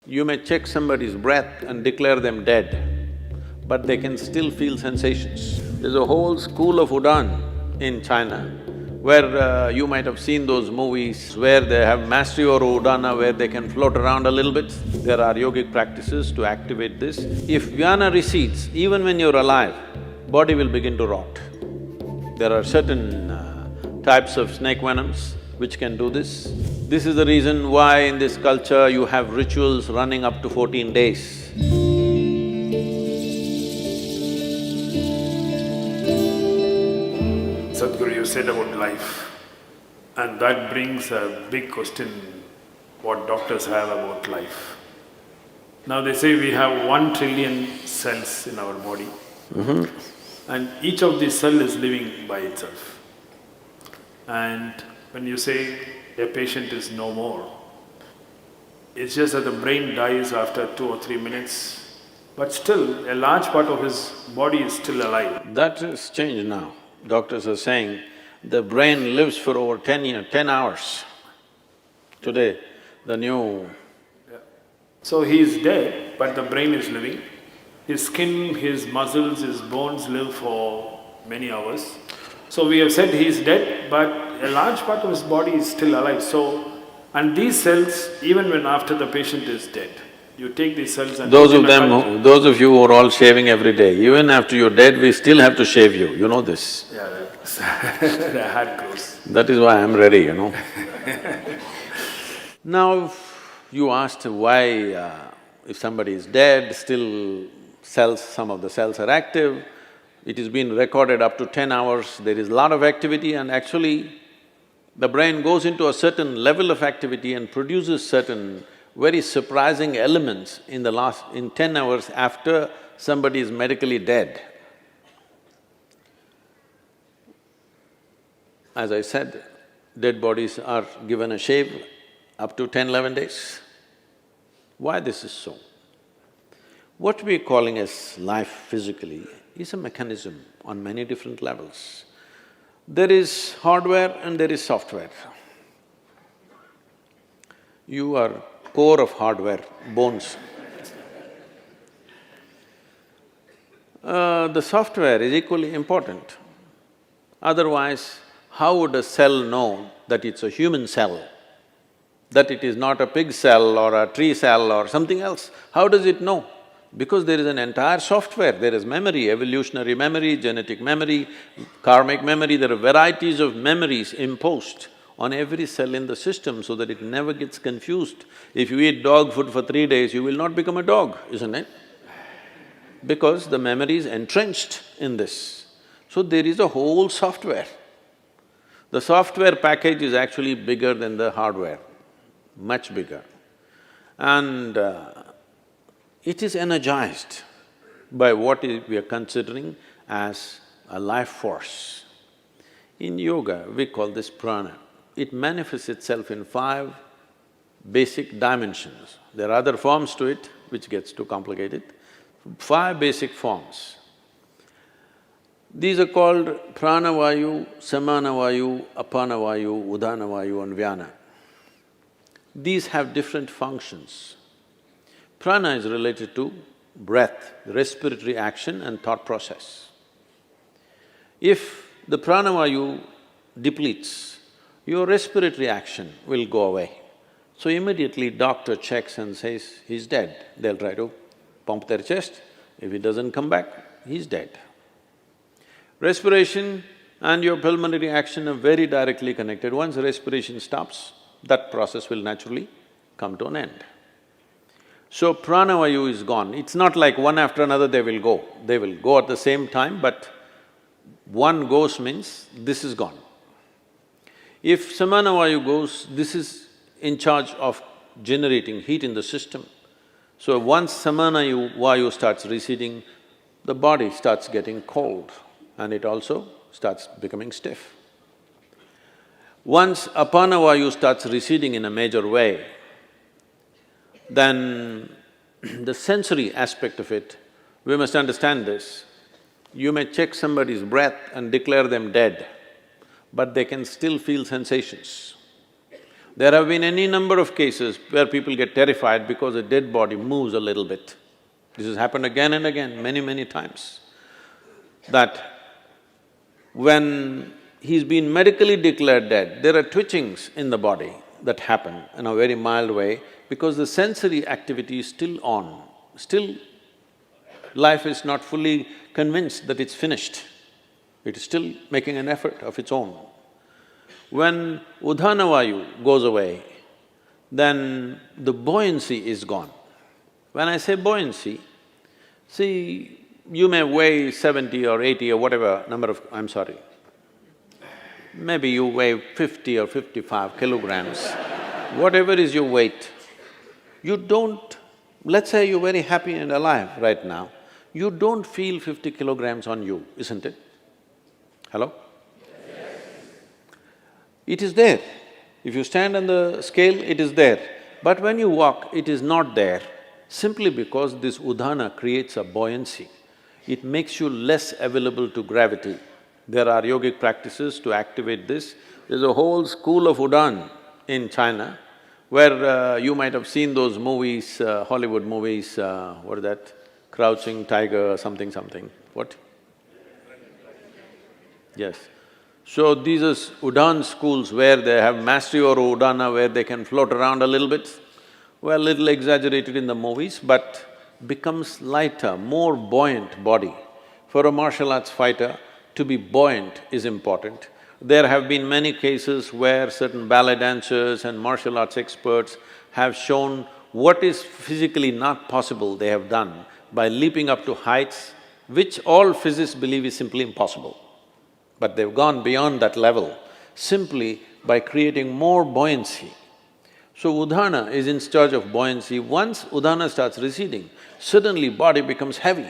You may check somebody's breath and declare them dead, but they can still feel sensations. There's a whole school of Udan in China, where you might have seen those movies where they have mastery over Udana, where they can float around a little bit. There are yogic practices to activate this. If jnana recedes, even when you're alive, body will begin to rot. There are certain types of snake venoms which can do this. This is the reason why in this culture you have rituals running up to 14 days. Sadhguru, you said about life, and that brings a big question what doctors have about life. Now they say we have 1 trillion cells in our body, and each of these cells is living by itself. And when you say a patient is no more, it's just that the brain dies after 2 or 3 minutes, but still a large part of his body is still alive. That has changed now. Doctors are saying the brain lives for over 10 hours. Today, the new… So he is dead, but the brain is living. His skin, his muscles, his bones live for many hours. So we have said he is dead, but a large part of his body is still alive. So, and these cells, even when after the patient is dead, you take these cells and… Those of you who are all shaving every day, even after you're dead, we still have to shave you, you know this. Yeah, the hair grows. That is why I'm ready, Now, you asked why if somebody is dead, still some of the cells are active. It has been recorded up to 10 hours, there is a lot of activity, and actually the brain goes into a certain level of activity and produces certain very surprising elements in 10 hours after somebody is medically dead. As I said, dead bodies are given a shave up to 10, 11 days. Why this is so? What we're calling as life physically is a mechanism on many different levels. There is hardware and there is software. You are core of hardware, bones. The software is equally important. Otherwise, how would a cell know that it's a human cell? That it is not a pig cell or a tree cell or something else? How does it know? Because there is an entire software, there is memory, evolutionary memory, genetic memory, karmic memory, there are varieties of memories imposed on every cell in the system so that it never gets confused. If you eat dog food for 3 days, you will not become a dog, isn't it? Because the memory is entrenched in this. So there is a whole software. The software package is actually bigger than the hardware, much bigger. And it is energized by what we are considering as a life force. In yoga, we call this prana. It manifests itself in 5 basic dimensions. There are other forms to it, which gets too complicated. 5 basic forms. These are called pranavayu, samanavayu, apanavayu, udanavayu and vyana. These have different functions. Prana is related to breath, respiratory action and thought process. If the pranavayu depletes, your respiratory action will go away. So immediately doctor checks and says, he's dead. They'll try to pump their chest. If it doesn't come back, he's dead. Respiration and your pulmonary action are very directly connected. Once respiration stops, that process will naturally come to an end. So pranavayu is gone. It's not like one after another they will go. They will go at the same time, but one goes means this is gone. If samanavayu goes, this is in charge of generating heat in the system. So once samanavayu starts receding, the body starts getting cold and it also starts becoming stiff. Once apanavayu starts receding in a major way, then the sensory aspect of it, we must understand this. You may check somebody's breath and declare them dead, but they can still feel sensations. There have been any number of cases where people get terrified because a dead body moves a little bit. This has happened again and again, many times. That when he's been medically declared dead, there are twitchings in the body that happen in a very mild way because the sensory activity is still on. Still, life is not fully convinced that it's finished. It is still making an effort of its own. When Udhana Vayu goes away, then the buoyancy is gone. When I say buoyancy, see, you may weigh 70 or 80 or whatever number of… I'm sorry, maybe you weigh 50 or 55 kilograms, whatever is your weight, you don't… let's say you're very happy and alive right now, you don't feel 50 kilograms on you, isn't it? Hello? Yes. It is there. If you stand on the scale, it is there. But when you walk, it is not there, simply because this udhana creates a buoyancy. It makes you less available to gravity. There are yogic practices to activate this. There's a whole school of Udan in China, where you might have seen those movies, Hollywood movies, what is that? Crouching Tiger, something. What? Yes. So these are Udan schools where they have mastery over Udana, where they can float around a little bit. Well, little exaggerated in the movies, but becomes lighter, more buoyant body. For a martial arts fighter, to be buoyant is important. There have been many cases where certain ballet dancers and martial arts experts have shown what is physically not possible they have done by leaping up to heights which all physicists believe is simply impossible. But they've gone beyond that level simply by creating more buoyancy. So Udhana is in charge of buoyancy. Once Udhana starts receding, suddenly body becomes heavy.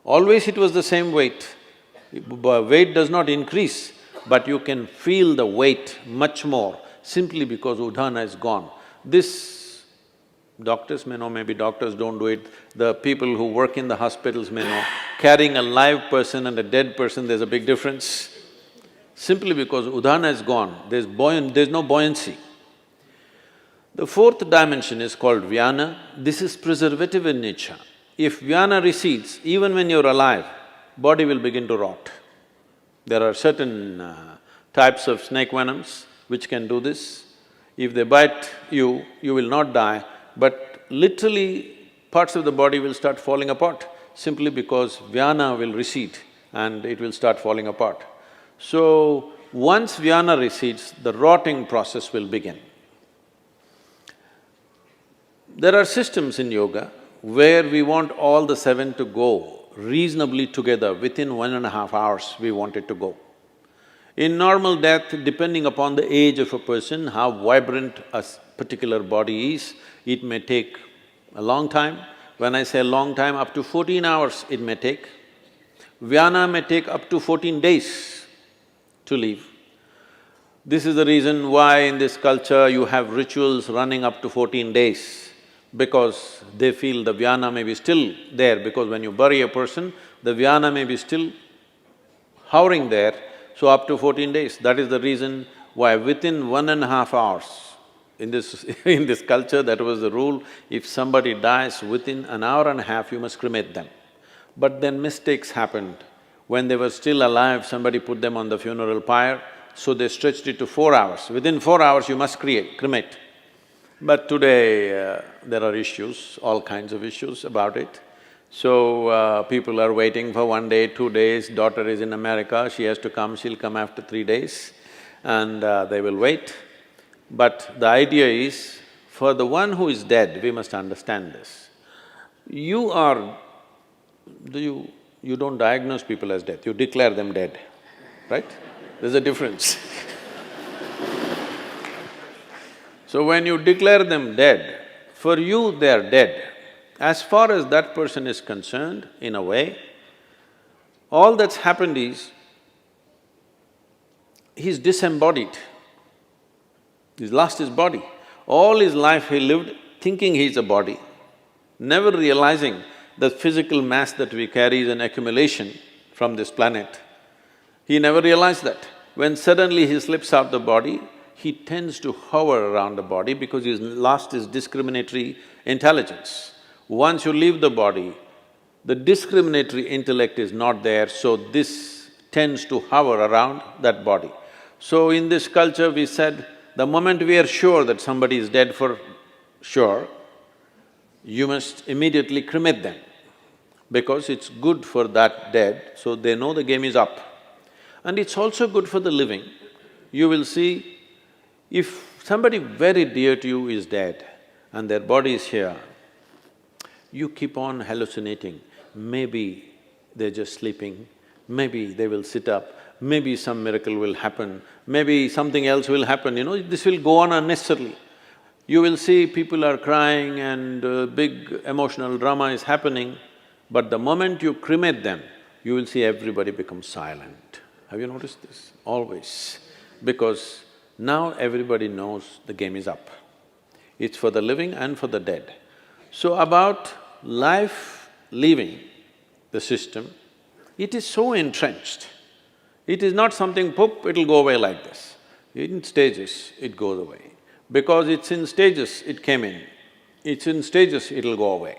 Always it was the same weight. Weight does not increase, but you can feel the weight much more simply because Udhana is gone. This, doctors may know, maybe doctors don't do it, the people who work in the hospitals may know, carrying a live person and a dead person, there's a big difference. Simply because Udhana is gone, there's no buoyancy. The fourth dimension is called Vyana. This is preservative in nature. If Vyana recedes, even when you're alive, body will begin to rot. There are certain types of snake venoms which can do this. If they bite you, you will not die, but literally parts of the body will start falling apart simply because Vyana will recede and it will start falling apart. So, once Vyana recedes, the rotting process will begin. There are systems in yoga where we want all the seven to go reasonably together, within 1.5 hours we want it to go. In normal death, depending upon the age of a person, how vibrant a particular body is, it may take a long time. When I say long time, up to 14 hours it may take. Vyana may take up to 14 days to leave. This is the reason why in this culture you have rituals running up to 14 days, because they feel the Vyana may be still there, because when you bury a person, the Vyana may be still hovering there, so up to 14 days. That is the reason why within 1.5 hours, in this culture, that was the rule, if somebody dies within an hour and a half, you must cremate them. But then mistakes happened. When they were still alive, somebody put them on the funeral pyre, so they stretched it to 4 hours. Within 4 hours, you must cremate. But today, there are issues, all kinds of issues about it. So, people are waiting for 1 day, 2 days, daughter is in America, she has to come, she'll come after 3 days, and they will wait. But the idea is, for the one who is dead, we must understand this. You don't diagnose people as dead, you declare them dead, right? There's a difference. So when you declare them dead, for you they are dead. As far as that person is concerned, in a way, all that's happened is, he's disembodied. He's lost his body. All his life he lived thinking he's a body, never realizing the physical mass that we carry is an accumulation from this planet. He never realized that. When suddenly he slips out the body, he tends to hover around the body because he's lost his discriminatory intelligence. Once you leave the body, the discriminatory intellect is not there, so this tends to hover around that body. So in this culture we said, the moment we are sure that somebody is dead for sure, you must immediately cremate them, because it's good for that dead, so they know the game is up. And it's also good for the living. You will see, if somebody very dear to you is dead and their body is here, you keep on hallucinating, maybe they're just sleeping, maybe they will sit up, maybe some miracle will happen, maybe something else will happen, this will go on unnecessarily. You will see people are crying and big emotional drama is happening, but the moment you cremate them, you will see everybody become silent. Have you noticed this? Always. Because now everybody knows the game is up. It's for the living and for the dead. So about life leaving the system, it is so entrenched. It is not something, poop, it'll go away like this. In stages, it goes away. Because it's in stages, it came in. It's in stages, it'll go away.